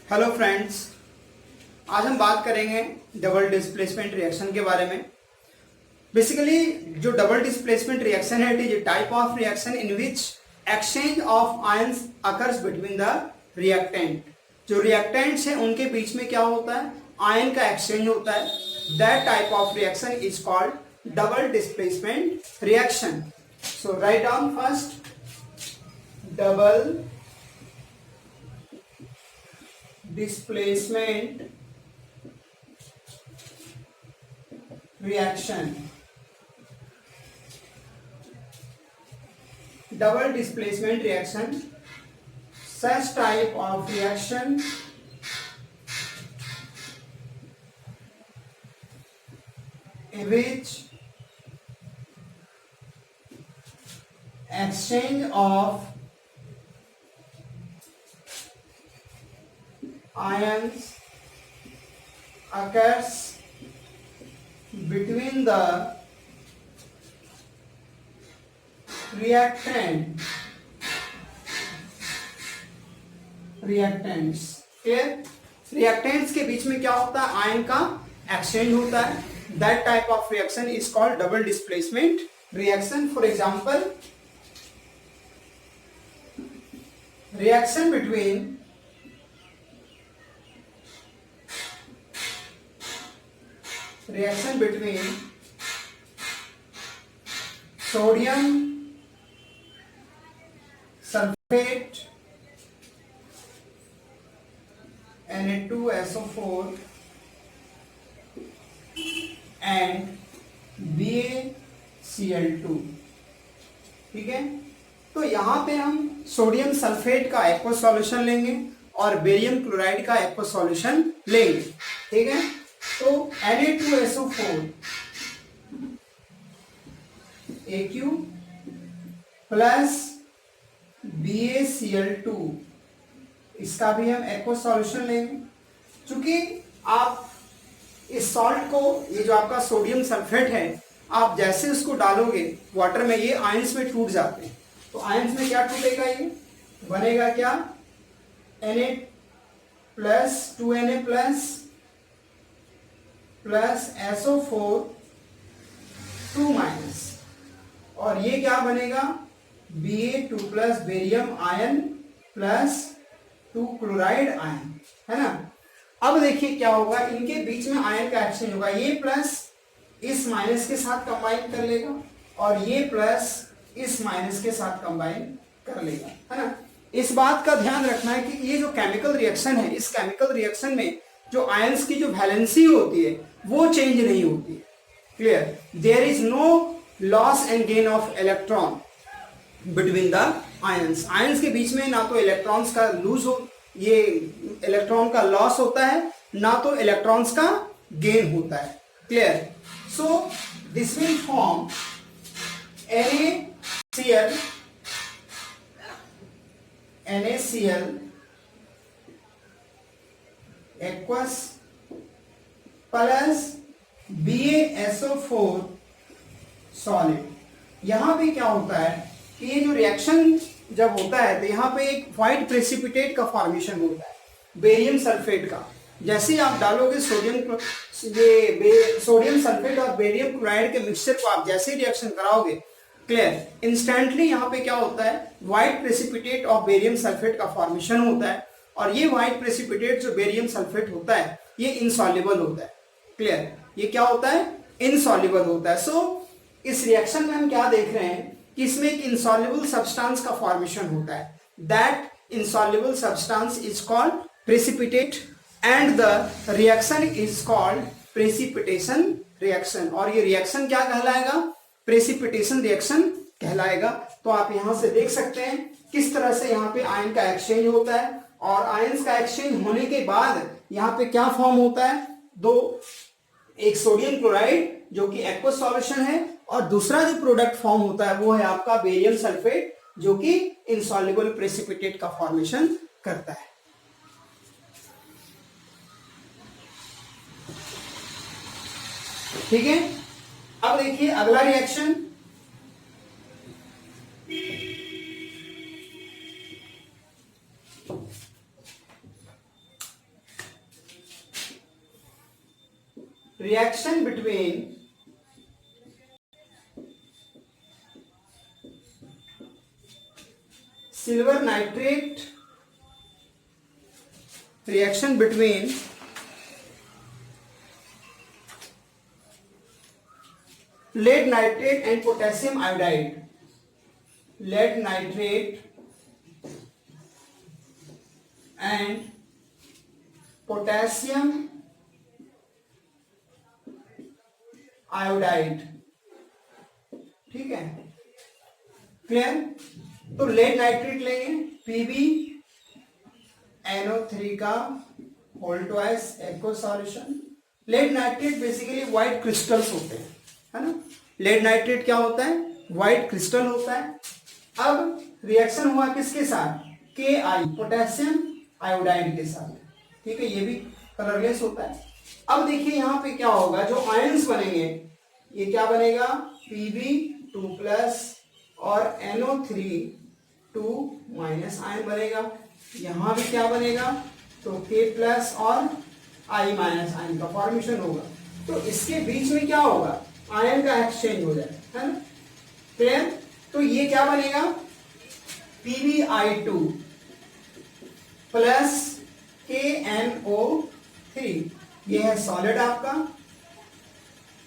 Hello friends, आज हम बात करेंगे डबल डिस्प्लेसमेंट रिएक्शन के बारे में। बेसिकली जो डबल डिस्प्लेसमेंट रिएक्शन है, it is a type of reaction in which exchange of ions occurs between the reactant. जो रिएक्टेंट्स हैं उनके बीच में क्या होता है, आयन का एक्सचेंज होता है। That type of reaction is called double displacement reaction. So write down first double displacement reaction. Double displacement reaction, such type of reaction in which exchange of ions occurs between the reactants। Reactants के बीच में क्या होता है, ion का exchange होता है। That type of reaction is called double displacement reaction. For example, reaction between sodium sulfate Na2SO4 and BaCl2। ठीक है, तो यहां पे हम सोडियम सल्फेट का एक्वा सॉल्यूशन लेंगे और बेरियम क्लोराइड का एक्वा सॉल्यूशन लेंगे। ठीक है, तो Na2SO4 AQ प्लस BaCl2, इसका भी हम एक्वा सॉल्यूशन लेंगे। चूंकि आप इस सॉल्ट को, ये जो आपका सोडियम सल्फेट है, आप जैसे उसको डालोगे वाटर में, ये आयंस में टूट जाते हैं। तो आयंस में क्या टूटेगा, ये बनेगा क्या, Na plus 2Na plus SO4 2 minus, और ये क्या बनेगा, Ba2 plus barium ion plus 2 chloride ion, है ना। अब देखिए क्या होगा, इनके बीच में आयन का एक्सचेंज होगा। ये प्लस इस माइनस के साथ कंबाइन कर लेगा और ये प्लस इस माइनस के साथ कंबाइन कर लेगा, है ना। इस बात का ध्यान रखना है कि ये जो केमिकल रिएक्शन है, इस केमिकल रिएक्शन में जो आयंस की जो वैलेंसी होती है वो चेंज नहीं होती है। Clear, there is no loss and gain of electron between the ions. Ions के बीच में ना तो इलेक्ट्रॉन्स का लूज हो, ये इलेक्ट्रॉन का लॉस होता है, ना तो इलेक्ट्रॉन्स का गेन होता है। Clear, so this will form NaCl aqueous plus BaSO4 solid. यहां पे क्या होता है कि ये जो रिएक्शन जब होता है तो यहाँ पे एक व्हाइट प्रेसिपिटेट का फॉर्मेशन होता है बेरियम सल्फेट का। जैसे ही आप डालोगे सोडियम सल्फेट और बेरियम क्लोराइड के मिक्सचर को, आप जैसे ही रिएक्शन कराओगे, क्लियर, इंस्टेंटली यहाँ पे क्या होता है, white precipitate of barium sulphate का फॉर्मेशन होता है। और ये व्हाइट प्रेसिपिटेट जो बेरियम सल्फेट होता है ये इनसॉल्युबल होता है। क्लियर, ये क्या होता है, इनसॉल्युबल होता है। सो इस रिएक्शन में हम क्या देख रहे हैं कि इसमें एक इनसॉल्युबल सब्सटेंस का फॉर्मेशन होता है। That insoluble substance is called precipitate and the reaction is called precipitation reaction. और ये रिएक्शन क्या कहलाएगा, प्रेसिपिटेशन रिएक्शन कहलाएगा। तो आप यहां से देख सकते हैं किस तरह से यहाँ पे आयन का एक्सचेंज होता है, और आयंस का एक्सचेंज होने के बाद यहाँ पे क्या फॉर्म होता है, दो, एक सोडियम क्लोराइड जो कि एक्वस सॉल्यूशन है, और दूसरा जो प्रोडक्ट फॉर्म होता है वो है आपका बेरियम सल्फेट जो कि इनसॉल्युबल प्रेसिपिटेट का फॉर्मेशन करता है। ठीक है, अब देखिए अगला reaction, reaction between silver nitrate, reaction between lead nitrate and potassium iodide, lead nitrate and potassium iodide, ठीक है, क्लियर। तो लेड नाइट्रेट लेंगे PbNO3 का whole twice aq solution. Lead nitrate basically white crystals होते हैं, है ना। लेड नाइट्रेट क्या होता है, व्हाइट क्रिस्टल होता है। अब रिएक्शन हुआ किसके साथ, Ki पोटेशियम आयोडाइड के साथ, ठीक है, ये भी कलरलेस होता है। अब देखिए यहाँ पे क्या होगा, जो आयंस बनेंगे ये क्या बनेगा, Pb2+ और NO3 2- आयन बनेगा। यहाँ भी क्या बनेगा, तो K+ और I- आयन का फॉर्मेशन होगा। तो इसके बीच में क्या होगा, आयन का एक्सचेंज हो जाए, है ना, क्लियर। तो ये क्या बनेगा, PbI2 प्लस KNO3, ये है सॉलिड आपका,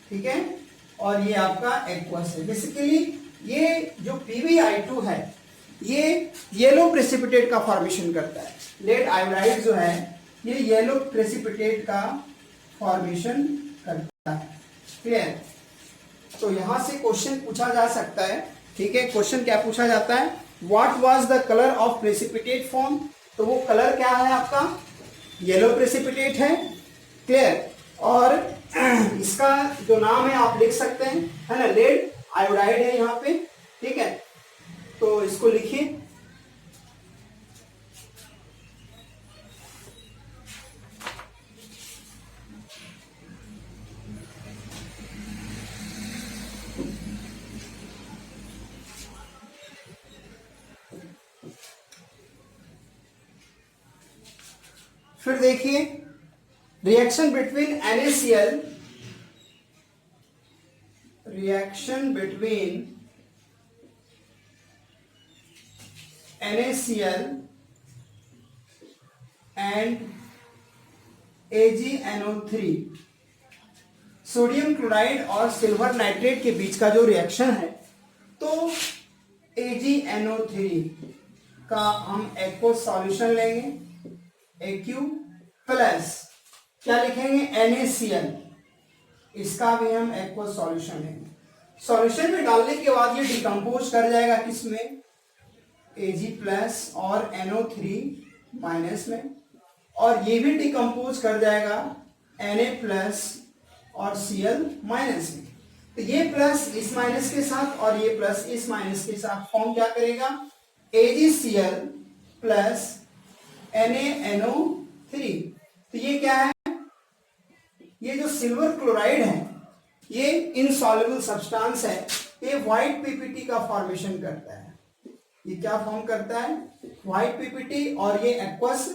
ठीक है, और ये आपका एक्वस है। बेसिकली ये जो PbI2 है ये येलो प्रेसिपिटेट का फॉर्मेशन करता है। लेड आयोडाइड जो है ये येलो प्रेसिपिटेट का फॉर्मेशन करता है, क्लियर। तो यहां से क्वेश्चन पूछा जा सकता है, ठीक है। क्वेश्चन क्या पूछा जाता है, what was the colour of precipitate form. तो वो कलर क्या है आपका, येलो प्रेसिपिटेट है, क्लियर। और इसका जो नाम है आप लिख सकते हैं, है ना, लेड आयोडाइड है यहाँ पे, ठीक है। तो इसको लिखिए, फिर देखिए reaction between NaCl, reaction between NaCl and AgNO3, sodium chloride और सिल्वर नाइट्रेट के बीच का जो रिएक्शन है, तो AgNO3 का हम एक्वस सॉल्यूशन लेंगे, AQ प्लस क्या लिखेंगे, NaCl, इसका भी हम एक्वस सॉल्यूशन लेंगे। सॉल्यूशन में डालने के बाद ये डिकम्पोज कर जाएगा किसमें, Ag प्लस और NO3 माइनस में, और ये भी डिकम्पोज कर जाएगा Na प्लस और Cl माइनस में। तो ये प्लस इस माइनस के साथ और ये प्लस इस माइनस के साथ फॉर्म क्या करेगा, AgCl प्लस NaNO3। तो ये क्या है, ये जो सिल्वर क्लोराइड है ये इनसॉल्युबल सब्सटेंस है, ये व्हाइट पीपीटी का फॉर्मेशन करता है। ये क्या फॉर्म करता है, व्हाइट पीपीटी, और ये एक्वस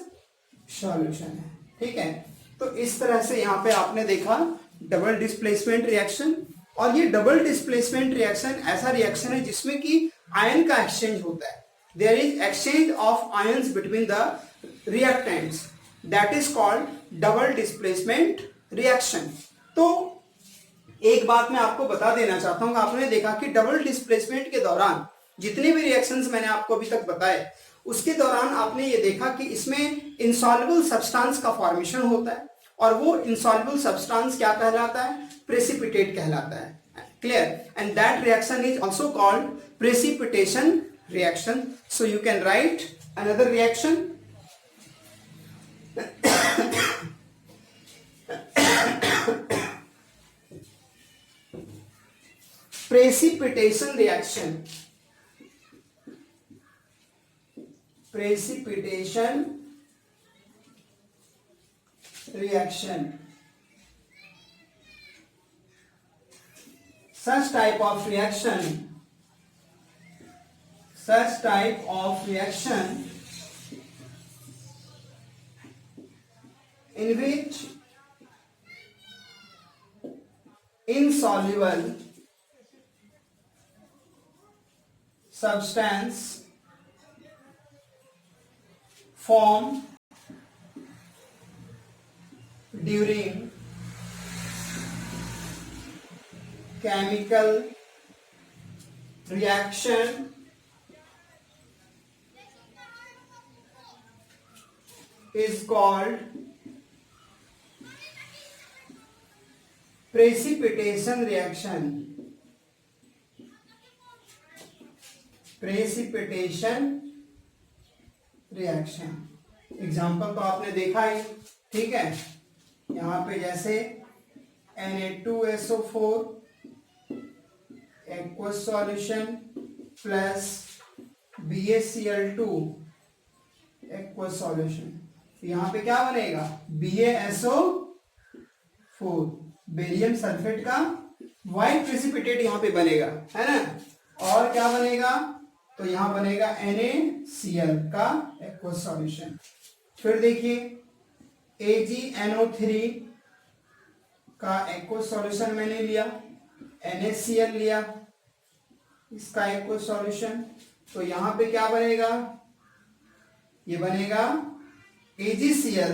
सॉल्यूशन है, ठीक है। तो इस तरह से यहाँ पे आपने देखा डबल डिस्प्लेसमेंट रिएक्शन। और ये डबल डिस्प्लेसमेंट रिएक्शन ऐसा रिएक्शन है जिसमें कि आयन का एक्सचेंज होता है। There is exchange of ions between the reactants, that is called double displacement reaction. तो एक बात मैं आपको बता देना चाहता हूं, आपने देखा कि डबल डिस्प्लेसमेंट के दौरान जितने भी रिएक्शंस मैंने आपको अभी तक बताए, उसके दौरान आपने ये देखा कि इसमें इनसॉल्युबल सब्सटेंस का फॉर्मेशन होता है, और वो इनसॉल्युबल सब्सटेंस क्या कहलाता है, प्रेसिपिटेट कहलाता है, clear. And that reaction is also called precipitation reaction. So you can right another reaction, precipitation reaction, precipitation reaction, such type of reaction in which insoluble substance form during chemical reaction is called precipitation reaction. Precipitation reaction example तो आपने देखा ही, ठीक है। यहां पे जैसे Na2SO4 aqueous solution plus BaCl2 aqueous solution, यहां पे क्या बनेगा BaSO4 बेरियम सल्फेट का व्हाइट प्रेसिपिटेट यहां पे बनेगा, है ना। और क्या बनेगा, तो यहां बनेगा NaCl का एक्वस सॉल्यूशन। फिर देखिए AgNO3 का एक्वस सॉल्यूशन मैंने लिया, NaCl लिया, इसका एक्वस सॉल्यूशन, तो यहां पे क्या बनेगा, ये बनेगा AgCl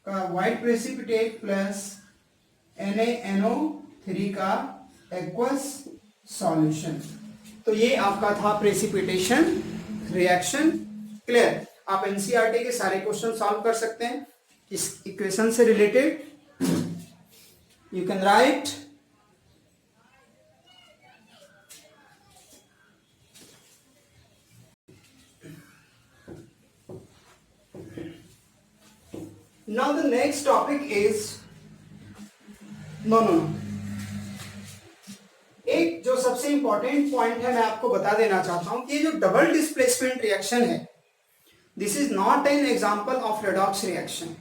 का व्हाइट प्रेसिपिटेट प्लस NaNO3 का एक्वस सॉल्यूशन। तो ये आपका था प्रेसिपिटेशन रिएक्शन। क्लियर। आप एनसीईआरटी के सारे क्वेश्चन सॉल्व कर सकते हैं इस इक्वेशन से related. You can write now the next topic is no, एक जो सबसे इंपॉर्टेंट पॉइंट है मैं आपको बता देना चाहता हूं कि ये जो डबल डिस्प्लेसमेंट रिएक्शन है, this is not an example of redox reaction.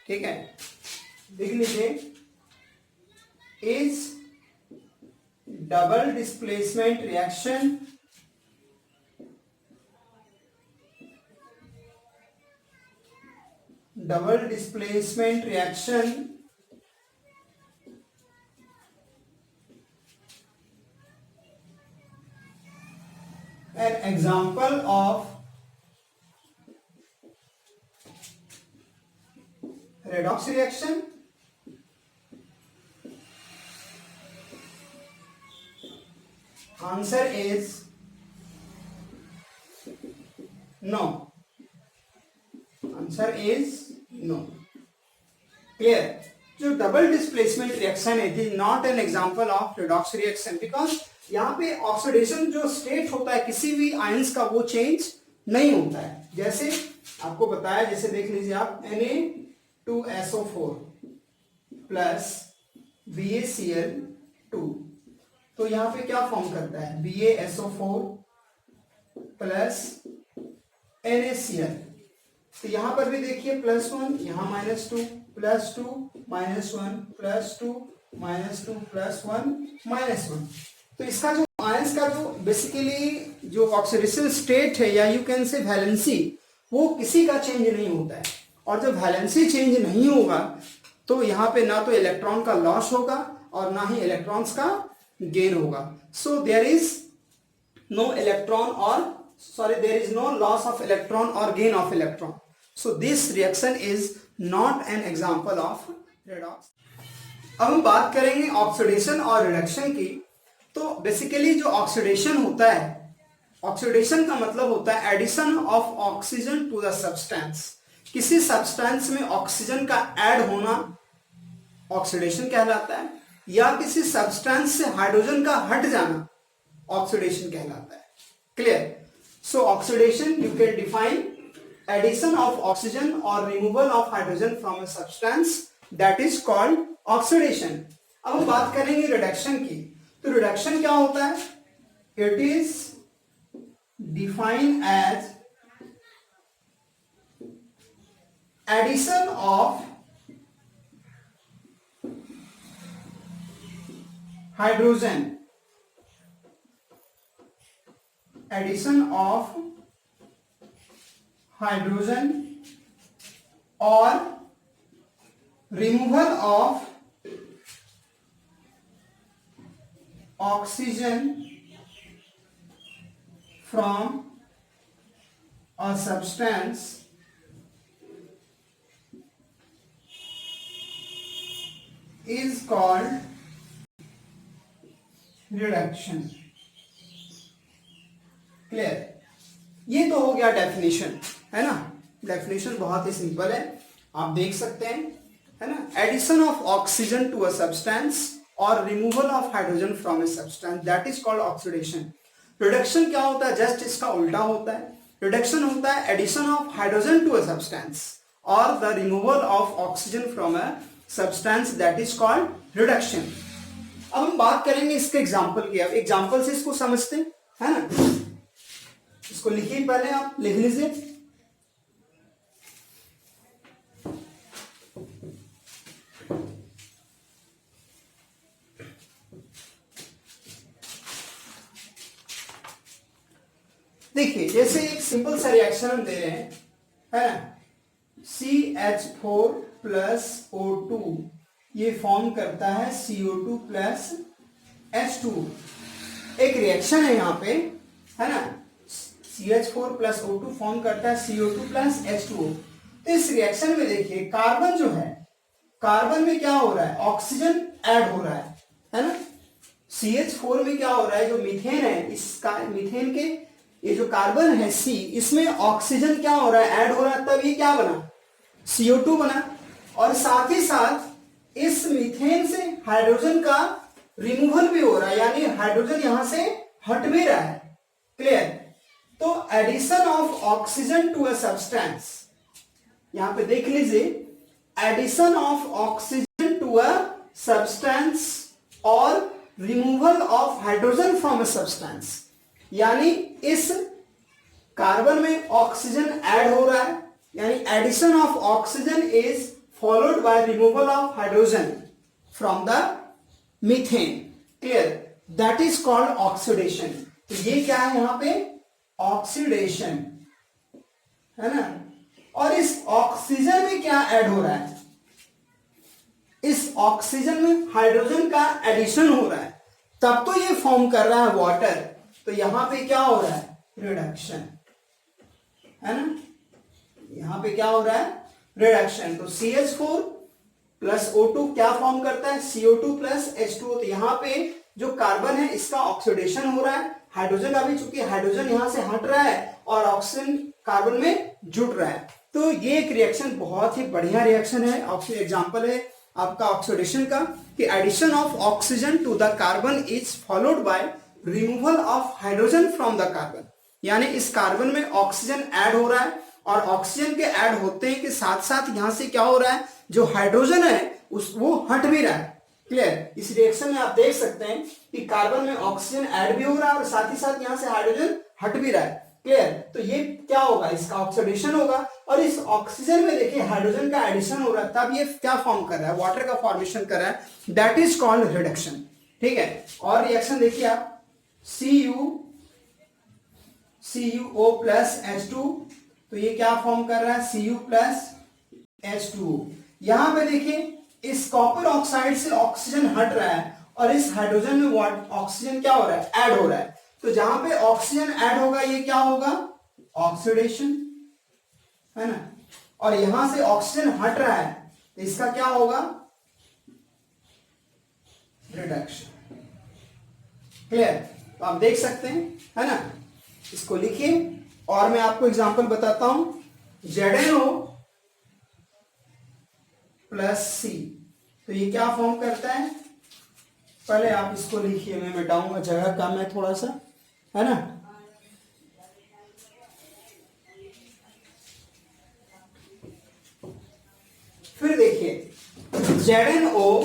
ठीक है, देख लीजिए, is double displacement reaction an example of redox reaction? Answer is no. Answer is no. Clear? जो डबल डिस्प्लेसमेंट रिएक्शन है, it is not an example of redox reaction, because यहाँ पे oxidation जो state होता है किसी भी आयंस का वो चेंज नहीं होता है। जैसे आपको बताया, जैसे देख लीजिए आप Na2SO4 प्लस BaCl2, तो यहाँ पे क्या फॉर्म करता है BaSO4 प्लस NaCl। तो यहां पर भी देखिए +1, यहां -2, +2 -1 +2 -2 +1 -1। तो इसका जो आयंस का जो बेसिकली जो ऑक्सीडेशन स्टेट है, या यू कैन से वैलेंसी, वो किसी का चेंज नहीं होता है। और जब वैलेंसी चेंज नहीं होगा तो यहाँ पे ना तो इलेक्ट्रॉन का लॉस होगा और ना ही इलेक्ट्रॉन्स का गेन होगा। So there is no electron और there is no loss of electron or gain of electron. So this reaction is not an example of redox. अब हम बात करेंगे ऑक्सीडेशन और रिडक्शन की। तो बेसिकली जो ऑक्सीडेशन होता है, ऑक्सीडेशन का मतलब होता है addition of oxygen to the substance. किसी सब्सटेंस में ऑक्सीजन का ऐड होना ऑक्सीडेशन कहलाता है, या किसी सब्सटेंस से हाइड्रोजन का हट जाना ऑक्सीडेशन कहलाता है। Clear? So oxidation you can define addition of oxygen or removal of hydrogen from a substance, that is called oxidation. अब हम बात करेंगे रिडक्शन की। तो रिडक्शन क्या होता है? It is defined as addition of hydrogen, addition of hydrogen or removal of oxygen from a substance is called reduction. Clear? ये तो हो गया डेफिनेशन, है ना? डेफिनेशन बहुत ही सिंपल है, आप देख सकते हैं, है ना? Addition of oxygen to a substance और removal of hydrogen from a substance, that is called oxidation. Reduction क्या होता है? जस्ट इसका उल्टा होता है. रिडक्शन होता है addition of hydrogen to a substance और the removal of oxygen from a substance, that is called reduction. अब हम बात करेंगे इसके एग्जाम्पल की. अब एग्जाम्पल से इसको समझते हैं, है ना? इसको लिखिए, पहले आप लिख लीजिए. देखिए, जैसे एक सिंपल सा रिएक्शन हम दे रहे हैं, है ना? CH4 प्लस O2 ये फॉर्म करता है CO2 प्लस H2. एक रिएक्शन है यहाँ पे, है ना? CH4 प्लस O2 फॉर्म करता है CO2 प्लस H2O. तो इस रिएक्शन में देखिए, कार्बन जो है, कार्बन में क्या हो रहा है? ऑक्सीजन ऐड हो रहा है ना? CH4 में क्या हो रहा है? जो मीथेन है, इसका मीथेन के ये जो कार्बन है C, इसमें ऑक्सीजन क्या हो रहा है? ऐड हो रहा है, तब ये क्या बना? CO2 बना. और साथ ही साथ इस मीथेन से हाइड्रोजन का रिमूवल भी हो रहा है, यानी हाइड्रोजन यहां से हट भी रहा है. क्लियर? तो addition of oxygen to a substance, यहां पे देख लीजिए, addition of oxygen to a substance और removal of hydrogen from a substance, यानी इस कार्बन में ऑक्सीजन ऐड हो रहा है, यानी addition of oxygen is followed by removal of hydrogen from the methane. Clear? That is called oxidation. तो ये क्या है यहां पे? ऑक्सीडेशन, है ना? और इस ऑक्सीजन में क्या ऐड हो रहा है? इस ऑक्सीजन में हाइड्रोजन का एडिशन हो रहा है, तब तो ये फॉर्म कर रहा है वाटर. तो यहां पे क्या हो रहा है? रिडक्शन, है ना? यहां पे क्या हो रहा है? रिडक्शन. तो CH4 प्लस O2 क्या फॉर्म करता है? CO2 plus H2O. तो यहां पे जो कार्बन है, इसका ऑक्सीडेशन हो रहा है, हाइड्रोजन का भी, चूंकि हाइड्रोजन यहां से हट रहा है और ऑक्सीजन कार्बन में जुड़ रहा है. तो ये एक रिएक्शन बहुत ही बढ़िया रिएक्शन है. एग्जांपल है आपका ऑक्सीडेशन का, कि addition of oxygen to the carbon is followed by removal of hydrogen from the carbon, यानी इस कार्बन में ऑक्सीजन ऐड हो रहा है और ऑक्सीजन के ऐड होते हैं के साथ साथ यहां से क्या हो रहा है? जो हाइड्रोजन है वो हट भी रहा है. क्लियर? इस रिएक्शन में आप देख सकते हैं कि कार्बन में ऑक्सीजन ऐड भी हो रहा है और साथ ही साथ यहां से हाइड्रोजन हट भी रहा है. क्लियर? तो ये क्या होगा? इसका ऑक्सीडेशन होगा. और इस ऑक्सीजन में देखिए हाइड्रोजन का एडिशन हो रहा है, तब ये क्या फॉर्म कर रहा है? वाटर का फॉर्मेशन कर रहा है. That is called reduction. ठीक है? और रिएक्शन देखिए आप, CuO प्लस H2, तो ये क्या फॉर्म कर रहा है? Cu plus H2O. यहां पे देखिए, इस कॉपर ऑक्साइड से ऑक्सीजन हट रहा है और इस हाइड्रोजन में ऑक्सीजन क्या हो रहा है? ऐड हो रहा है. तो जहां पे ऑक्सीजन ऐड होगा, ये क्या होगा? ऑक्सीडेशन, है ना? और यहां से ऑक्सीजन हट रहा है, तो इसका क्या होगा? रिडक्शन. क्लियर? तो आप देख सकते हैं, है ना? इसको लिखिए और मैं आपको एग्जांपल बताता हूं. ZnO प्लस C, तो ये क्या फॉर्म करता है? पहले आप इसको लिखिए, मैं मिटाऊंगा, जगह कम है थोड़ा सा, है ना? फिर देखिए, ZnO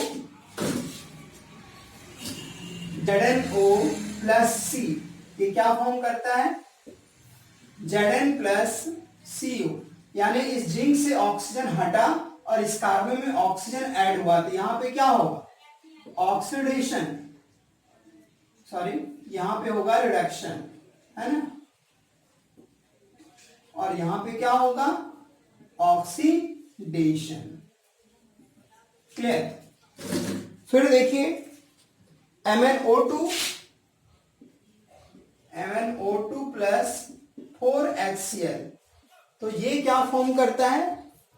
प्लस C, ये क्या फॉर्म करता है? Zn प्लस Cu, यानी इस जिंक से ऑक्सीजन हटा और इस कार्बन में ऑक्सीजन ऐड हुआ, तो यहां पे क्या होगा? ऑक्सीडेशन, सॉरी, यहां पे होगा रिडक्शन, है ना? और यहां पे क्या होगा? ऑक्सीडेशन. क्लियर? फिर देखिए, MnO2 प्लस 4HCl, तो ये क्या फॉर्म करता है,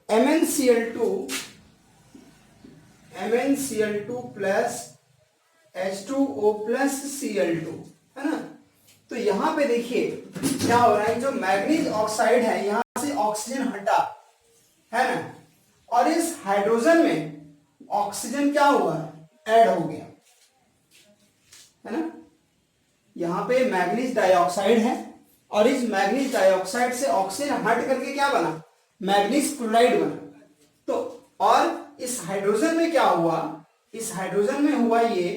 MnCl2 plus H2O plus Cl2, है ना। तो यहां पे देखिए क्या हो रहा है, जो मैग्नीज ऑक्साइड है यहां से ऑक्सीजन हटा, है ना, और इस हाइड्रोजन में ऑक्सीजन क्या हुआ, ऐड हो गया, है ना। यहां पे मैग्नीज डाइऑक्साइड है और इस मैग्नीज डाइऑक्साइड से ऑक्सीजन हट करके क्या बना, मैग्नीज क्लोराइड बना। तो और इस हाइड्रोजन में क्या हुआ, इस हाइड्रोजन में हुआ ये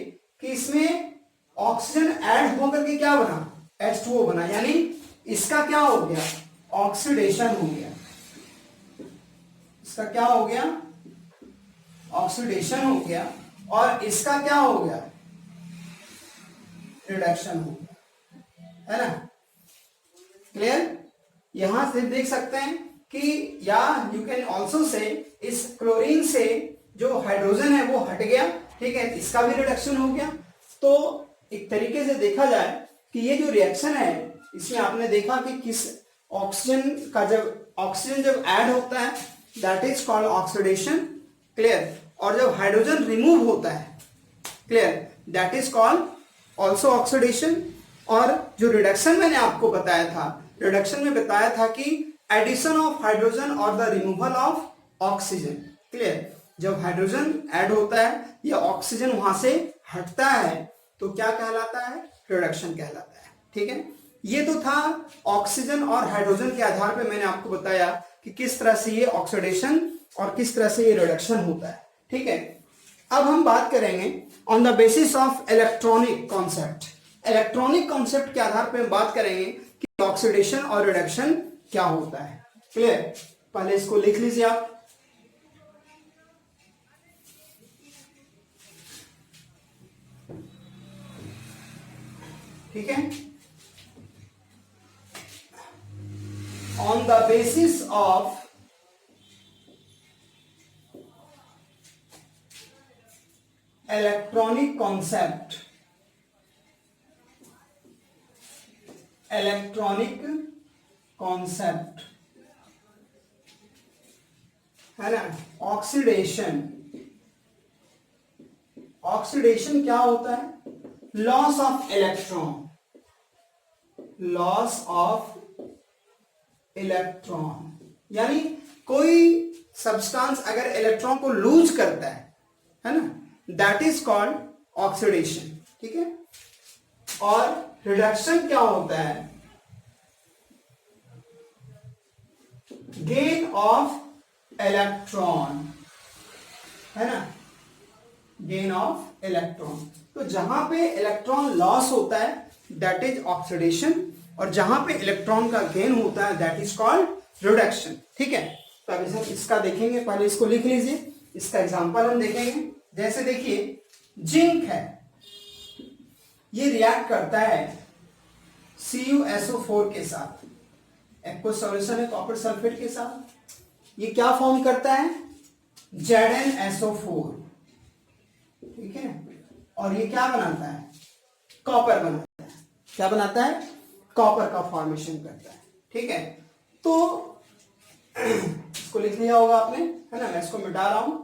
कि इसमें ऑक्सीजन ऐड होकर के क्या बना, H2O बना, यानी इसका क्या हो गया, ऑक्सीडेशन हो गया। इसका क्या हो गया, ऑक्सीडेशन हो गया, और इसका क्या हो गया, रिडक्शन हो गया, है ना। क्लियर। यहां से देख सकते हैं कि, या यू कैन ऑल्सो से, इस क्लोरीन से जो हाइड्रोजन है वो हट गया, ठीक है, इसका भी रिडक्शन हो गया। तो एक तरीके से देखा जाए कि ये जो रिएक्शन है इसमें आपने देखा कि किस ऑक्सीजन का, जब ऑक्सीजन जब ऐड होता है that is called oxidation, clear, और जब हाइड्रोजन रिमूव होता है, clear, that is called also oxidation. और जो रिडक्शन मैंने आपको बताया था, रिडक्शन में बताया था कि एडिशन ऑफ हाइड्रोजन और the removal of oxygen, clear, जब हाइड्रोजन ऐड होता है या ऑक्सीजन वहां से हटता है तो क्या कहलाता है, रिडक्शन कहलाता है, ठीक है। ये तो था ऑक्सीजन और हाइड्रोजन के आधार पे मैंने आपको बताया कि किस तरह से ये ऑक्सीडेशन और किस तरह से ये रिडक्शन होता है, ठीक है। अब हम बात करेंगे on the basis of electronic concept. Electronic concept के आधार पे हम बात करेंगे कि ऑक्सीडेशन और रिडक्शन क्या होता है, क्लियर। पहले इसको लिख लीजिए आप, ठीक है। On the basis of electronic concept, electronic concept, है ना, ऑक्सीडेशन। ऑक्सीडेशन क्या होता है, loss of electron, loss of electron, यानी कोई सब्सटेंस अगर इलेक्ट्रॉन को लूज करता है ना, दैट इज कॉल्ड ऑक्सीडेशन, ठीक है। और रिडक्शन क्या होता है, गेन ऑफ इलेक्ट्रॉन, है ना, गेन ऑफ इलेक्ट्रॉन। तो जहां पे इलेक्ट्रॉन लॉस होता है दैट इज ऑक्सीडेशन, और जहां पे इलेक्ट्रॉन का गेन होता है दैट इज कॉल्ड रिडक्शन, ठीक है। तो अब हम इसका देखेंगे, पहले इसको लिख लीजिए, इसका एग्जांपल हम देखेंगे। जैसे देखिए जिंक है, ये रिएक्ट करता है CuSO4 के साथ, एक्वस सॉल्यूशन है कॉपर सल्फेट के साथ, ये क्या फॉर्म करता है, ZnSO4, ठीक है, और ये क्या बनाता है, कॉपर बनाता है, क्या बनाता है, कॉपर का फॉर्मेशन करता है, ठीक है। तो इसको लिख लिया होगा आपने, है ना, मैं इसको मिटा रहा हूं।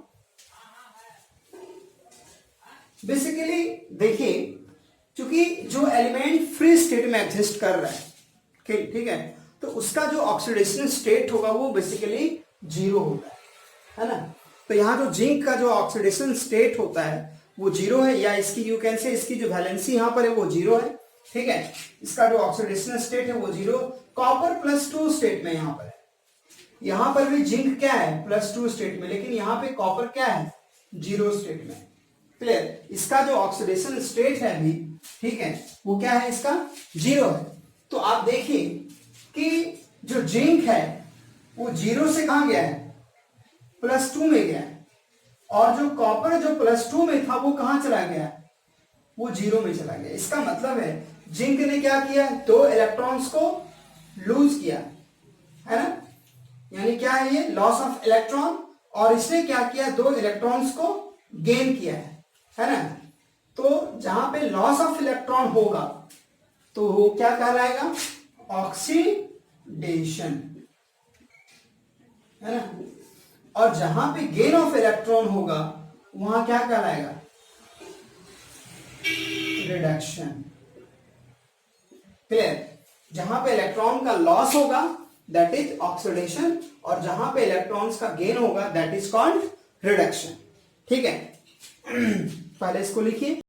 बेसिकली देखिए, क्योंकि जो एलिमेंट फ्री स्टेट में एग्जिस्ट कर रहा है, ठीक है, तो उसका जो ऑक्सीडेशन स्टेट होगा वो बेसिकली जीरो होता है ना। तो यहाँ जो जिंक का जो ऑक्सीडेशन स्टेट होता है वो जीरो है, या इसकी यू कैन से इसकी जो वैलेंसी यहाँ पर है वो जीरो है, ठीक है। इसका जो ऑक्सीडेशन स्टेट है वो जीरो, कॉपर +2 स्टेट में यहाँ पर है। यहाँ पर भी जिंक क्या है, +2 स्टेट में, लेकिन यहाँ पे कॉपर क्या है, 0 स्टेट में, क्लियर। इसका जो ऑक्सीडेशन स्टेट है अभी, ठीक है, वो क्या है, इसका 0 है। तो आप देखिए कि जो जिंक है वो 0 से कहां गया है, +2 में गया है, और जो कॉपर जो +2 में था वो कहां चला गया, वो 0 में चला गया। इसका मतलब है जिंक ने क्या किया, 2 इलेक्ट्रॉन्स को लूज किया, है ना, यानी क्या है ये, लॉस ऑफ इलेक्ट्रॉन, और इसने क्या किया, 2 इलेक्ट्रॉन्स को गेन किया है ना। तो जहां पे लॉस ऑफ इलेक्ट्रॉन होगा तो वो क्या कहलाएगा, ऑक्सीडेशन, है ना। और जहां पे गेन ऑफ इलेक्ट्रॉन होगा वहां क्या कहलाएगा, रिडक्शन। क्लियर। जहां पे इलेक्ट्रॉन का लॉस होगा दैट इज ऑक्सीडेशन, और जहां पे इलेक्ट्रॉन्स का गेन होगा दैट इज कॉल्ड रिडक्शन। ठीक है, पहले इसको लिखिए।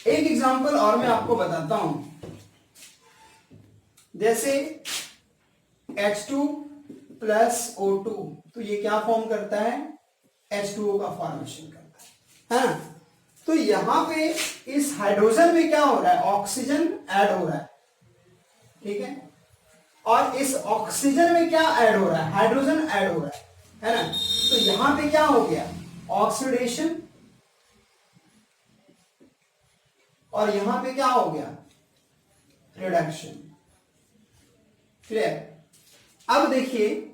एक एग्जांपल और मैं आपको बताता हूं, जैसे H2 प्लस O2, तो ये क्या फॉर्म करता है, H2O का फॉर्मेशन करता है, तो यहां पे इस हाइड्रोजन में क्या हो रहा है, ऑक्सीजन ऐड हो रहा है, ठीक है। और इस ऑक्सीजन में क्या ऐड हो रहा है, हाइड्रोजन ऐड हो रहा है ना। तो यहां पे क्या हो गया, ऑक्सीडेशन, और यहां पे क्या हो गया, रिडक्शन। क्लियर। अब देखिए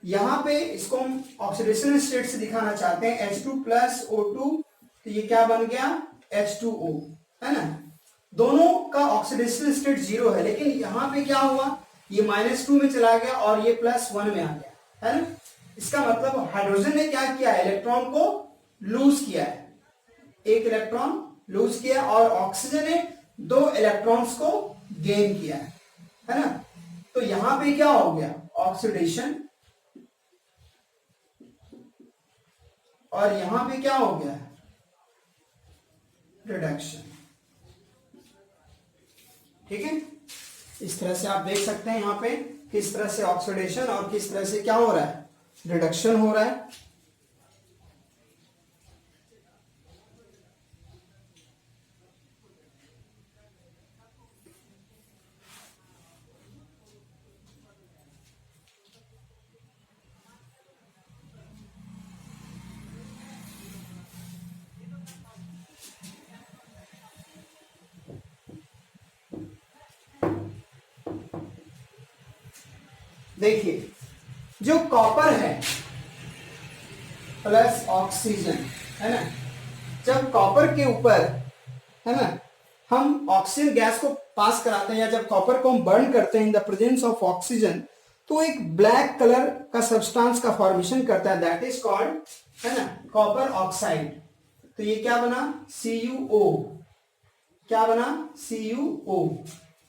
यहां पे इसको हम ऑक्सीडेशन स्टेट से दिखाना चाहते हैं, H2 प्लस O2, तो ये क्या बन गया, H2O, है ना। दोनों का ऑक्सीडेशन स्टेट 0 है, लेकिन यहां पे क्या हुआ, ये -2 में चला गया और ये +1 में आ गया, है ना। इसका मतलब हाइड्रोजन ने क्या किया है, इलेक्ट्रॉन को लूज किया है, एक इलेक्ट्रॉन लूज किया, और ऑक्सीजन ने 2 इलेक्ट्रॉन्स को गेन किया है ना। तो यहां पे क्या हो गया, ऑक्सीडेशन, और यहां पे क्या हो गया, रिडक्शन। ठीक है, इस तरह से आप देख सकते हैं यहां पे किस तरह से ऑक्सीडेशन और किस तरह से क्या हो रहा है, रिडक्शन हो रहा है। देखिए जो कॉपर है प्लस ऑक्सीजन, है ना, जब कॉपर के ऊपर, है ना, हम ऑक्सीजन गैस को पास कराते हैं, या जब कॉपर को हम बर्न करते हैं in the presence of oxygen, तो एक ब्लैक कलर का सब्सटेंस का फॉर्मेशन करता है, दैट इज कॉल्ड, है ना, कॉपर ऑक्साइड। तो ये क्या बना, CuO, क्या बना, CuO,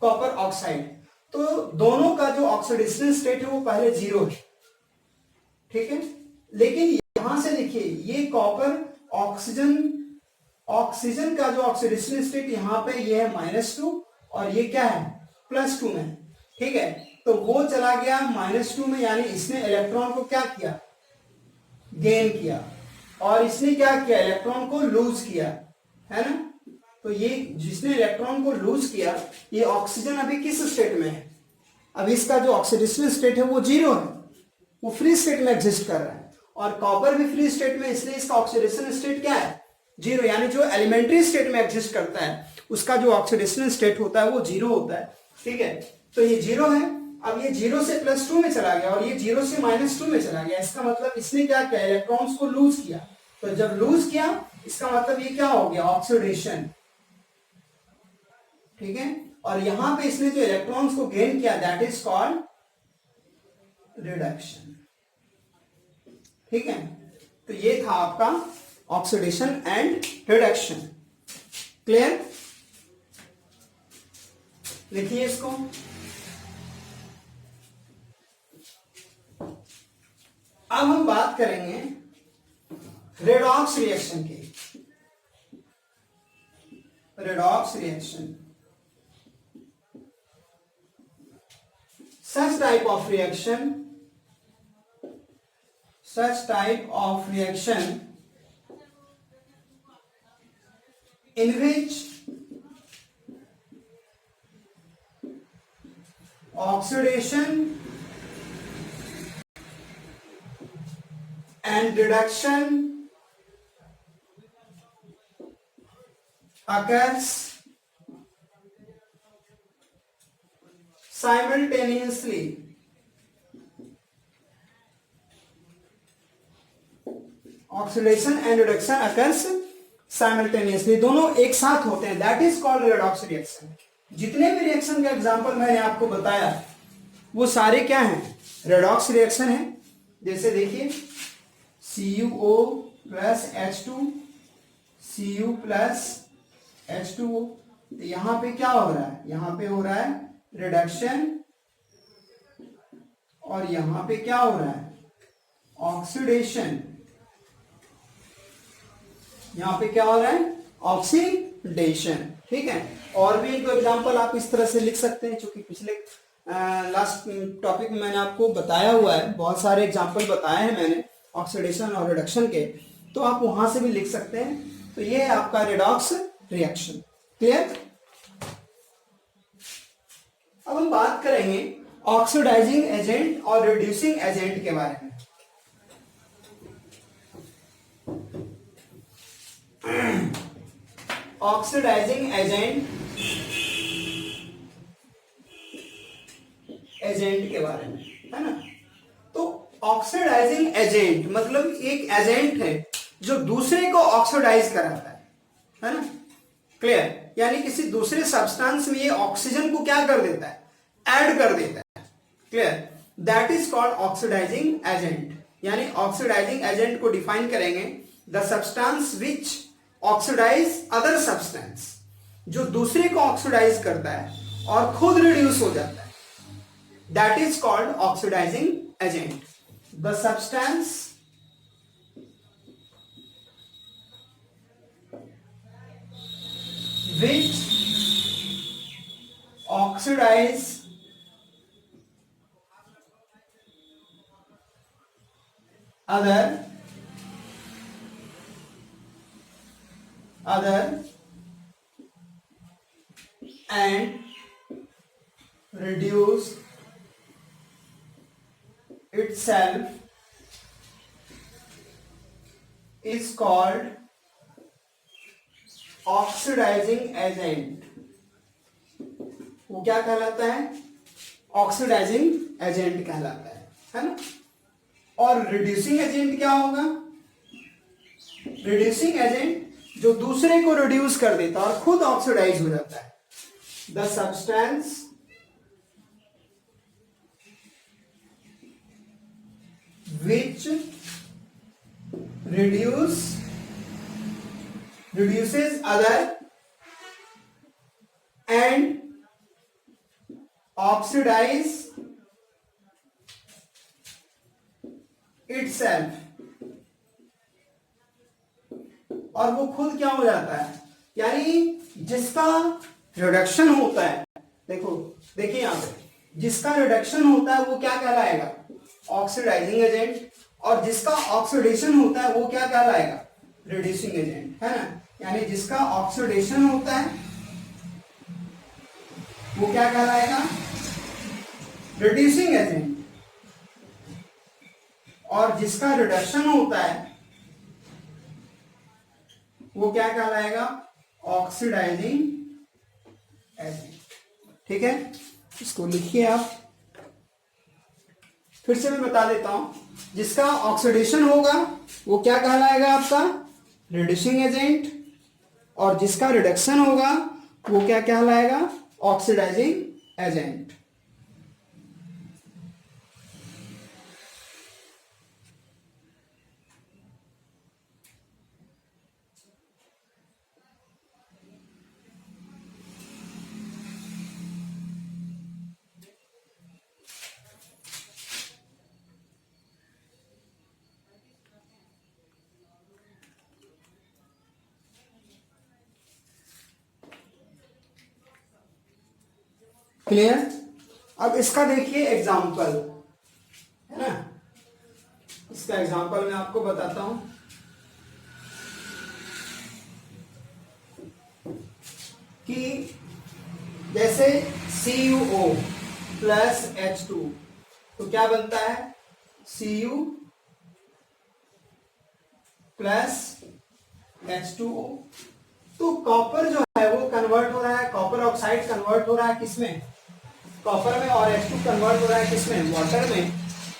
कॉपर ऑक्साइड। तो दोनों का जो ऑक्सीडेशन स्टेट है वो पहले 0 है, ठीक है। लेकिन यहां से देखिए ये कॉपर ऑक्सीजन, ऑक्सीजन का जो ऑक्सीडेशन स्टेट यहां पे ये है -2, और ये क्या है, +2 में, ठीक है। तो वो चला गया -2 में, यानी इसने इलेक्ट्रॉन को क्या किया, गेन किया, और इसने क्या किया, इलेक्ट्रॉन को लूज किया, है ना। तो ये जिसने इलेक्ट्रॉन को लूज किया, ये ऑक्सीजन अभी किस स्टेट में है, अभी इसका जो ऑक्सीडेशन स्टेट है वो 0 है, वो फ्री स्टेट में एग्जिस्ट कर रहा है, और कॉपर भी फ्री स्टेट में, इसलिए इसका ऑक्सीडेशन स्टेट क्या है, 0, यानी जो एलिमेंट्री स्टेट में एग्जिस्ट करता है उसका जो ऑक्सीडेशन स्टेट होता है वो 0 होता है, ठीक है। तो ये 0 है, अब ये 0 से +2 में चला गया, और ये 0 से -2 में चला गया, इसका मतलब इसने क्या किया, इलेक्ट्रॉन्स को लूज किया। तो जब लूज किया इसका मतलब ये क्या हो गया, ऑक्सीडेशन, ठीक है। और यहां पे इसने जो इलेक्ट्रॉन्स को गेन किया दैट इज कॉल्ड रिडक्शन, ठीक है। तो ये था आपका ऑक्सीडेशन एंड रिडक्शन। क्लियर, लिखिए इसको। अब हम बात करेंगे रेडॉक्स रिएक्शन की। Redox reaction, such type of reaction in which oxidation and reduction occurs simultaneously, oxidation and reduction occurs simultaneously, दोनों एक साथ होते हैं, that is called redox reaction. जितने भी रिएक्शन का एग्जांपल मैंने आपको बताया वो सारे क्या हैं, रेडॉक्स रिएक्शन है। जैसे देखिए CuO plus H2 Cu plus H2O, तो यहां पे क्या हो रहा है, यहां पे हो रहा है रिडक्शन और यहां पे क्या हो रहा है ऑक्सीडेशन, यहां पे क्या हो रहा है ऑक्सीडेशन। ठीक है, और भी एक एग्जांपल आप इस तरह से लिख सकते हैं, क्योंकि पिछले लास्ट टॉपिक में मैंने आपको बताया हुआ है, बहुत सारे एग्जांपल बताए हैं मैंने ऑक्सीडेशन और रिडक्शन के, तो आप वहां से भी लिख सकते हैं। तो ये है आपका रेडॉक्स रिएक्शन। क्लियर। अब हम बात करेंगे ऑक्सीडाइजिंग एजेंट और रिड्यूसिंग एजेंट के बारे में। ऑक्सीडाइजिंग एजेंट के बारे में, है ना। तो ऑक्सीडाइजिंग एजेंट मतलब एक एजेंट है जो दूसरे को ऑक्सीडाइज कराता है ना। क्लियर, यानी किसी दूसरे सब्सटेंस में ये ऑक्सीजन को क्या कर देता है, ऐड कर देता है। Clear, that is called oxidizing agent. यानी ऑक्सीडाइजिंग एजेंट को डिफाइन करेंगे, the substance which oxidize other substance, जो दूसरे को ऑक्सीडाइज करता है और खुद रिड्यूस हो जाता है, that is called oxidizing agent. The substance which oxidize other and reduce itself is called oxidizing agent. वो क्या कहलाता है, ऑक्सीडाइजिंग एजेंट कहलाता है ना। और रिड्यूसिंग एजेंट क्या होगा, रिड्यूसिंग एजेंट जो दूसरे को रिड्यूस कर देता है और खुद ऑक्सीडाइज हो जाता है। The substance which reduces other and oxidize itself, और वो खुद क्या हो जाता है, यानी जिसका रिडक्शन होता है, देखिए यहां पे जिसका रिडक्शन होता है वो क्या कहलाएगा, ऑक्सीडाइजिंग एजेंट, और जिसका ऑक्सीडेशन होता है वो क्या कहलाएगा, रिड्यूसिंग एजेंट, है ना। यानी जिसका ऑक्सीडेशन होता है वो क्या कहलाएगा, रिड्यूसिंग एजेंट, और जिसका रिडक्शन होता है वो क्या कहलाएगा, ऑक्सीडाइजिंग एजेंट। ठीक है, इसको लिखिए आप। फिर से मैं बता देता हूं, जिसका ऑक्सीडेशन होगा वो क्या कहलाएगा आपका, रिड्यूसिंग एजेंट, और जिसका रिडक्शन होगा वो क्या कहलाएगा, ऑक्सीडाइजिंग एजेंट। क्लियर। अब इसका देखिए एग्जाम्पल, है ना। इसका एग्जाम्पल मैं आपको बताता हूं कि जैसे CuO प्लस H2, तो क्या बनता है, Cu प्लस H2O। तो कॉपर जो है वो कन्वर्ट हो रहा है, कॉपर ऑक्साइड कन्वर्ट हो रहा है किसमें, कॉपर में, और H2 कन्वर्ट हो रहा है किसमें, वाटर में।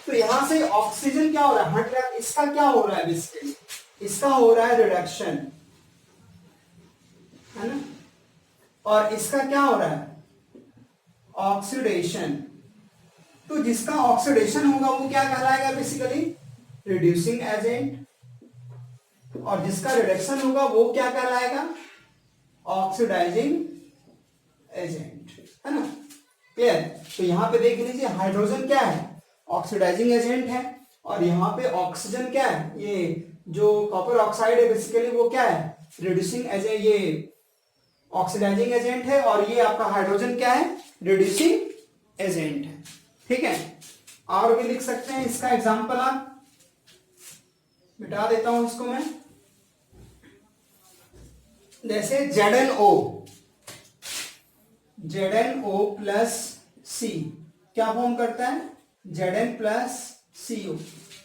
तो यहां से ऑक्सीजन क्या हो रहा है, हट रहा है, इसका क्या हो रहा है बेसिकली, इसका हो रहा है रिडक्शन, है ना, और इसका क्या हो रहा है, ऑक्सीडेशन। तो जिसका ऑक्सीडेशन होगा वो क्या कहलाएगा, बेसिकली रिड्यूसिंग एजेंट, और जिसका रिडक्शन होगा वो क्या कहलाएगा, ऑक्सीडाइजिंग एजेंट, है ना, क्लियर। तो यहां पे देख लीजिए हाइड्रोजन क्या है, ऑक्सीडाइजिंग एजेंट है, और यहाँ पे ऑक्सीजन क्या है, ये जो कॉपर ऑक्साइड है बेसिकली वो क्या है, रिड्यूसिंग एजेंट, ये ऑक्सीडाइजिंग एजेंट है, और ये आपका हाइड्रोजन क्या है, रिड्यूसिंग एजेंट है, ठीक है। और भी लिख सकते हैं इसका एग्जांपल, आप मिटा देता हूं इसको मैं, जैसे ZnO प्लस सी क्या फॉर्म करता है, Zn प्लस CO।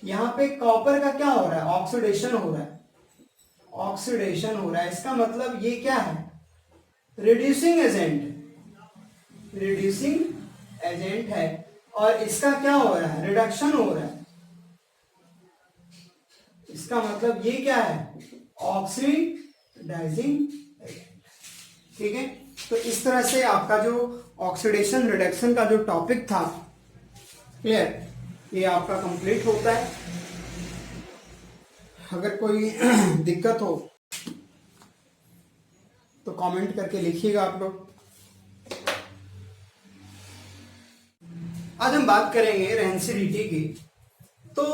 यहां पे कॉपर का क्या हो रहा है, ऑक्सीडेशन हो रहा है, ऑक्सीडेशन हो रहा है, इसका मतलब ये क्या है, रिड्यूसिंग एजेंट, रिड्यूसिंग एजेंट है, और इसका क्या हो रहा है, रिडक्शन हो रहा है, इसका मतलब ये क्या है, ऑक्सीडाइजिंग एजेंट, ठीक है। तो इस तरह से आपका जो ऑक्सीडेशन रिडक्शन का जो टॉपिक था, क्लियर, ये आपका कंप्लीट होता है। अगर कोई दिक्कत हो तो कमेंट करके लिखिएगा आप लोग। आज हम बात करेंगे रेंसिडिटी की। तो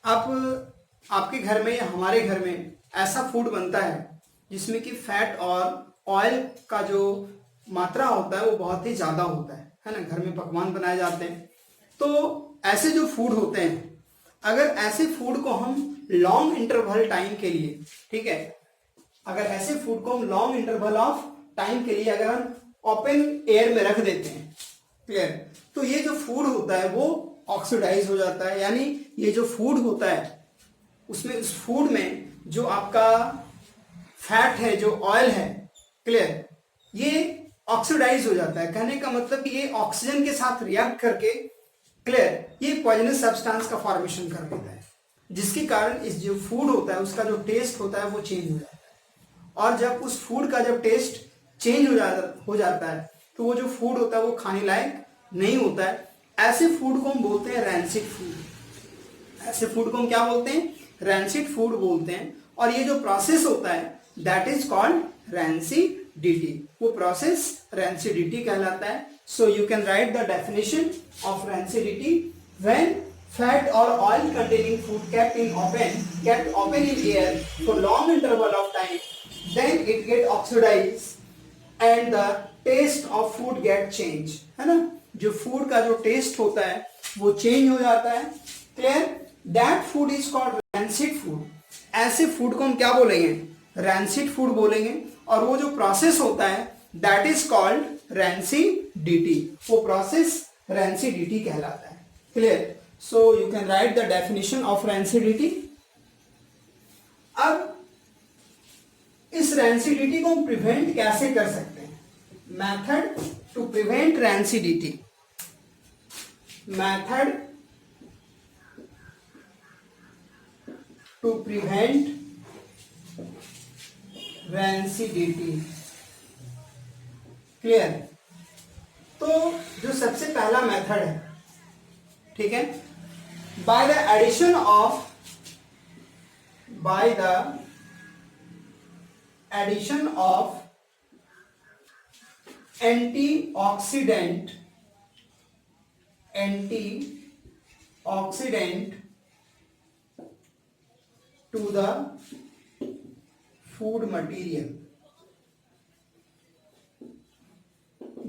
आपके घर में या हमारे घर में ऐसा फूड बनता है जिसमें कि फैट और ऑयल का जो मात्रा होता है वो बहुत ही ज़्यादा होता है ना, घर में पकवान बनाए जाते हैं। तो ऐसे जो फूड होते हैं, अगर ऐसे फूड को हम लॉन्ग इंटरवल टाइम के लिए, ठीक है, अगर ऐसे फूड को हम लॉन्ग इंटरवल ऑफ टाइम के लिए अगर हम ओपन एयर में रख देते हैं, क्लियर, तो ये जो फूड होता है वो ऑक्सीडाइज हो जाता है। यानी ये जो फूड होता है उसमें, उस फूड में जो आपका फैट है, जो ऑयल है, क्लियर, ये ऑक्सीडाइज हो जाता है। कहने का मतलब कि ये ऑक्सीजन के साथ रिएक्ट करके, क्लियर, ये पॉइजनस सब्सटेंस का फॉर्मेशन कर देता है, जिसके कारण इस जो फूड होता है उसका जो टेस्ट होता है वो चेंज हो जाता है। और जब उस फूड का जब टेस्ट चेंज हो जाता है तो वो जो फूड होता है वो खाने लायक नहीं होता है। ऐसे फूड को हम बोलते हैं रैंसिड फूड। ऐसे फूड को हम क्या बोलते हैं, रैंसिड फूड बोलते हैं। और ये जो प्रोसेस होता है दैट इज कॉल्ड रैंसिडिटी, वो प्रोसेस रैंसिडिटी कहलाता है। So you can right the definition of rancidity, when fat or oil containing food kept open in air for long interval of time, then it get oxidized and the taste of food get change, है ना, जो food का जो test होता है वो change हो जाता है, clear. That food is called rancid food. ऐसे फूड को हम क्या बोलेंगे, रैंसिड फूड बोलेंगे। और वो जो प्रोसेस होता है दैट इज कॉल्ड रैंसिडिटी, वो प्रोसेस रैंसिडिटी कहलाता है, clear. So you can write the definition of rancidity. अब इस rancidity को हम प्रिवेंट कैसे कर सकते हैं, method to prevent rancidity, method to prevent rancidity, clear. तो जो सबसे पहला मेथड है, ठीक है, by the addition of antioxidant to the food material।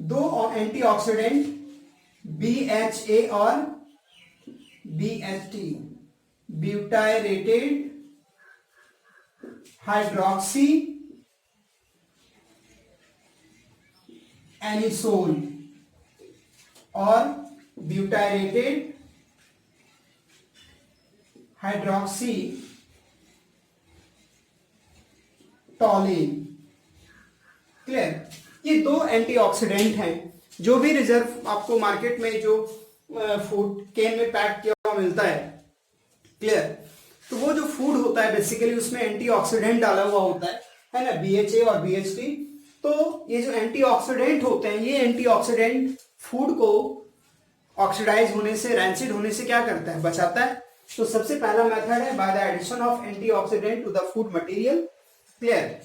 दो एंटीऑक्सीडेंट BHA और BHT, ब्यूटाइरेटेड हाइड्रोक्सी एनिसोल और ब्यूटाइरेटेड हाइड्रोक्सी टॉलिन, क्लियर। ये दो एंटीऑक्सीडेंट हैं जो भी रिजर्व आपको मार्केट में जो फूड केन में पैक किया हुआ मिलता है, क्लियर। तो वो जो फूड होता है बेसिकली उसमें एंटीऑक्सीडेंट डाला हुआ होता है ना, BHA और BHT। तो ये जो एंटीऑक्सीडेंट होते हैं, ये एंटीऑक्सीडेंट फूड को ऑक्सीडाइज होने से, रैंसिड होने से क्या करता है, बचाता है। तो सबसे पहला मेथड है by the addition of antioxidant to the food material. Clear.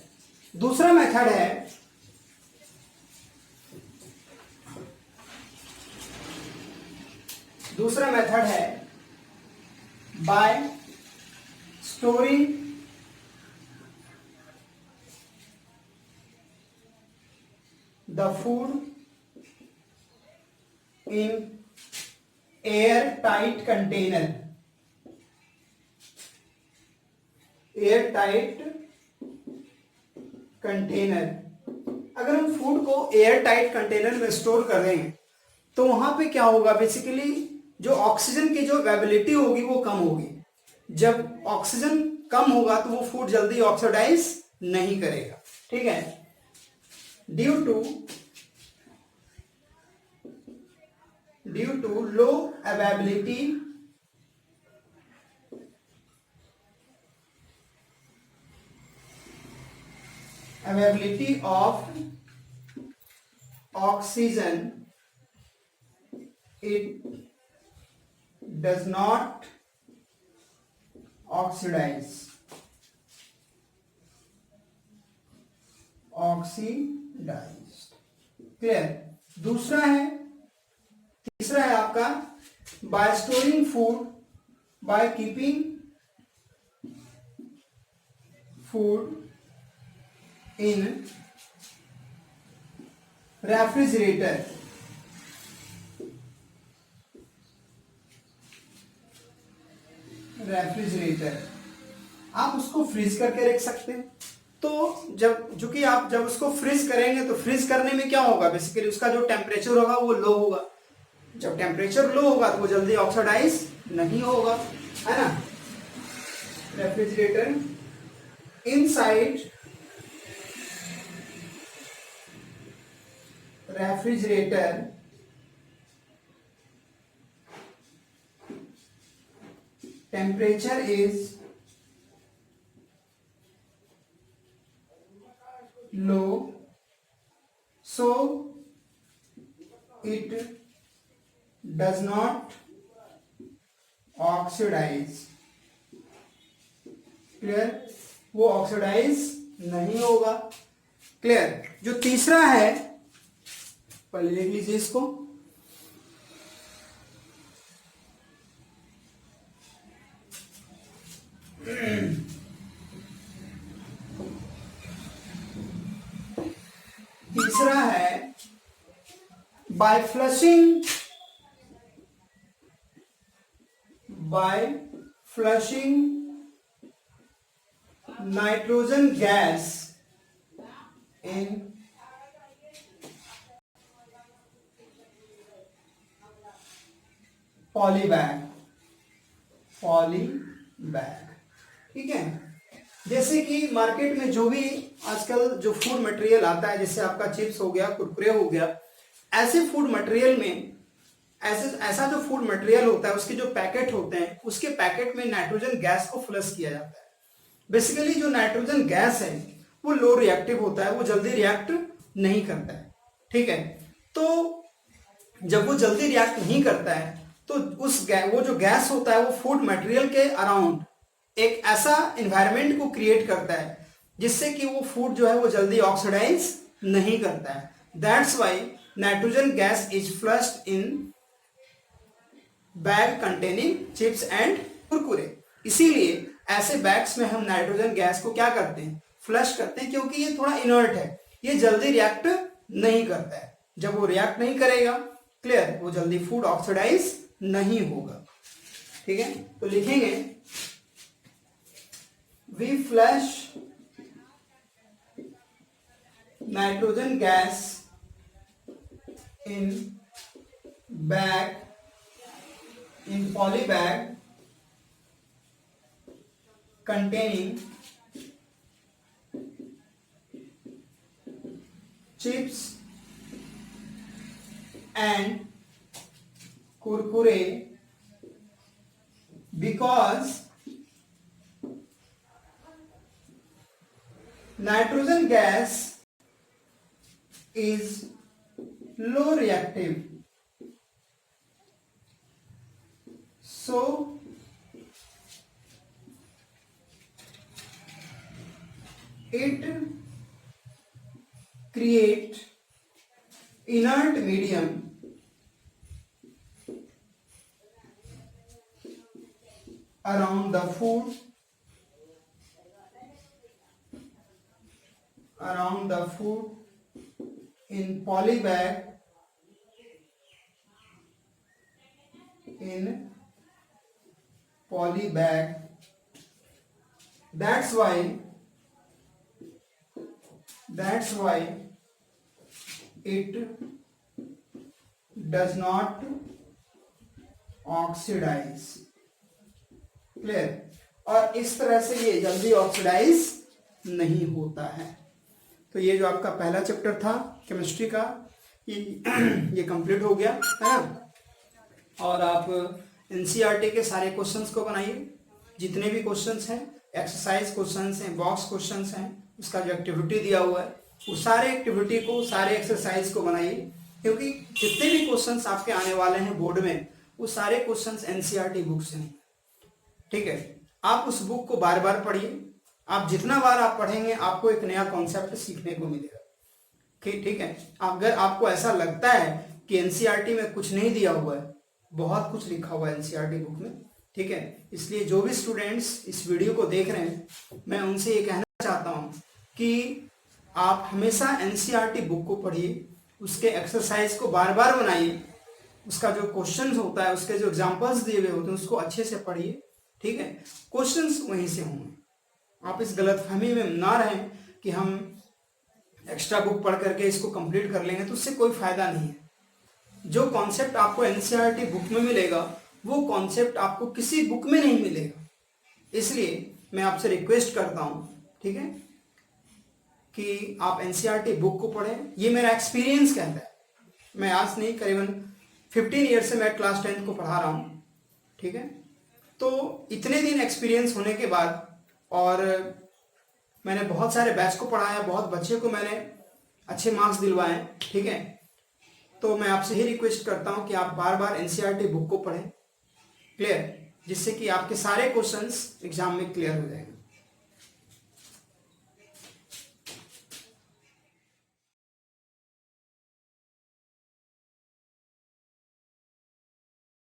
दूसरा मेथड है by storing the food in airtight container. Airtight container, अगर हम फूड को एयर टाइट कंटेनर में स्टोर कर रहे हैं तो वहां पे क्या होगा, बेसिकली जो ऑक्सीजन की जो अवेलेबिलिटी होगी वो कम होगी। जब ऑक्सीजन कम होगा तो वो फूड जल्दी ऑक्सीडाइज नहीं करेगा। ठीक है। Due to low availability of oxygen, it does not oxidize। Clear. तीसरा है आपका by storing food, by keeping food in refrigerator. आप उसको फ्रीज करके रख सकते हैं। तो जब उसको फ्रीज करेंगे तो फ्रीज करने में क्या होगा, बेसिकली उसका जो टेम्परेचर होगा वो लो होगा। जब टेम्परेचर लो होगा तो वो जल्दी ऑक्सीडाइज नहीं होगा, है ना। Refrigerator inside refrigerator temperature is low, so it does not oxidize। Clear, वो ऑक्सीडाइज नहीं होगा। क्लियर। जो तीसरा है, पहले लिख लीजिए इसको, तीसरा है by flushing nitrogen gas in poly bag. ठीक है। जैसे कि मार्केट में जो भी आजकल जो फूड मटेरियल आता है, जैसे आपका चिप्स हो गया, कुरकुरे हो गया, ऐसे फूड मटेरियल में ऐसा जो फूड मटेरियल होता है उसके जो पैकेट होते हैं, उसके पैकेट में नाइट्रोजन गैस को फ्लश किया जाता है। बेसिकली जो नाइट्रोजन गैस है वो लो रिएक्टिव होता है, वो जल्दी रिएक्ट नहीं करता है। ठीक है। तो जब वो जल्दी रिएक्ट नहीं करता है तो वो जो गैस होता है वो फूड मटेरियल के अराउंड एक ऐसा एनवायरनमेंट को क्रिएट करता है जिससे कि वो फूड जो है वो जल्दी ऑक्सीडाइज नहीं करता है। That's why nitrogen gas is flushed in bag containing chips and Kurkure. इसीलिए ऐसे बैग्स में हम नाइट्रोजन गैस को क्या करते हैं, फ्लश करते हैं, क्योंकि ये थोड़ा इनर्ट है, ये जल्दी रिएक्ट नहीं करता है। जब वो रिएक्ट नहीं करेगा, क्लियर, वो जल्दी फूड ऑक्सीडाइज नहीं होगा। ठीक है। तो लिखेंगे we flush nitrogen gas in bag in poly bag containing chips and kurkure because nitrogen gas is low reactive, so it create inert medium around the food, in polybag, that's why it does not oxidize. Clear? और इस तरह से ये जल्दी oxidise नहीं होता है। तो ये जो आपका पहला चैप्टर था केमिस्ट्री का, ये कंप्लीट हो गया है ना। और आप एनसीईआरटी के सारे क्वेश्चंस को बनाइए, जितने भी क्वेश्चंस हैं, एक्सरसाइज क्वेश्चंस हैं, बॉक्स क्वेश्चंस हैं, उसका जो एक्टिविटी दिया हुआ है उस सारे एक्टिविटी को, सारे एक्सरसाइज को बनाइए, क्योंकि जितने भी क्वेश्चंस आपके आने वाले हैं बोर्ड में वो सारे क्वेश्चंस एनसीईआरटी बुक से हैं। ठीक है, आप उस बुक को बार बार पढ़िए। आप जितना बार आप पढ़ेंगे आपको एक नया कॉन्सेप्ट सीखने को मिलेगा। ठीक है, अगर आपको ऐसा लगता है कि एनसीईआरटी में कुछ नहीं दिया हुआ है, बहुत कुछ लिखा हुआ है एनसीईआरटी बुक में। ठीक है, इसलिए जो भी स्टूडेंट्स इस वीडियो को देख रहे हैं, मैं उनसे ये कहना चाहता हूँ कि आप हमेशा एनसीईआरटी बुक को पढ़िए, उसके एक्सरसाइज को बार बार बनाइए, उसका जो क्वेश्चन होता है, उसके जो एग्जाम्पल्स दिए हुए होते हैं उसको अच्छे से पढ़िए। ठीक है, क्वेश्चंस वहीं से होंगे। आप इस गलतफहमी में ना रहें कि हम एक्स्ट्रा बुक पढ़ करके इसको कंप्लीट कर लेंगे, तो उससे कोई फायदा नहीं है। जो कॉन्सेप्ट आपको एनसीईआरटी बुक में मिलेगा वो कॉन्सेप्ट आपको किसी बुक में नहीं मिलेगा। इसलिए मैं आपसे रिक्वेस्ट करता हूं, ठीक है, कि आप एनसीईआरटी बुक को पढ़ें। ये मेरा एक्सपीरियंस कहता है। मैं आज नहीं, करीबन 15 ईयर से मैं क्लास 10th को पढ़ा रहा हूँ। ठीक है, तो इतने दिन एक्सपीरियंस होने के बाद, और मैंने बहुत सारे बैच को पढ़ाया, बहुत बच्चे को मैंने अच्छे मार्क्स दिलवाए। ठीक है, तो मैं आपसे ही रिक्वेस्ट करता हूं कि आप बार बार एनसीईआरटी बुक को पढ़ें। क्लियर? जिससे कि आपके सारे क्वेश्चंस एग्जाम में क्लियर हो जाएंगे।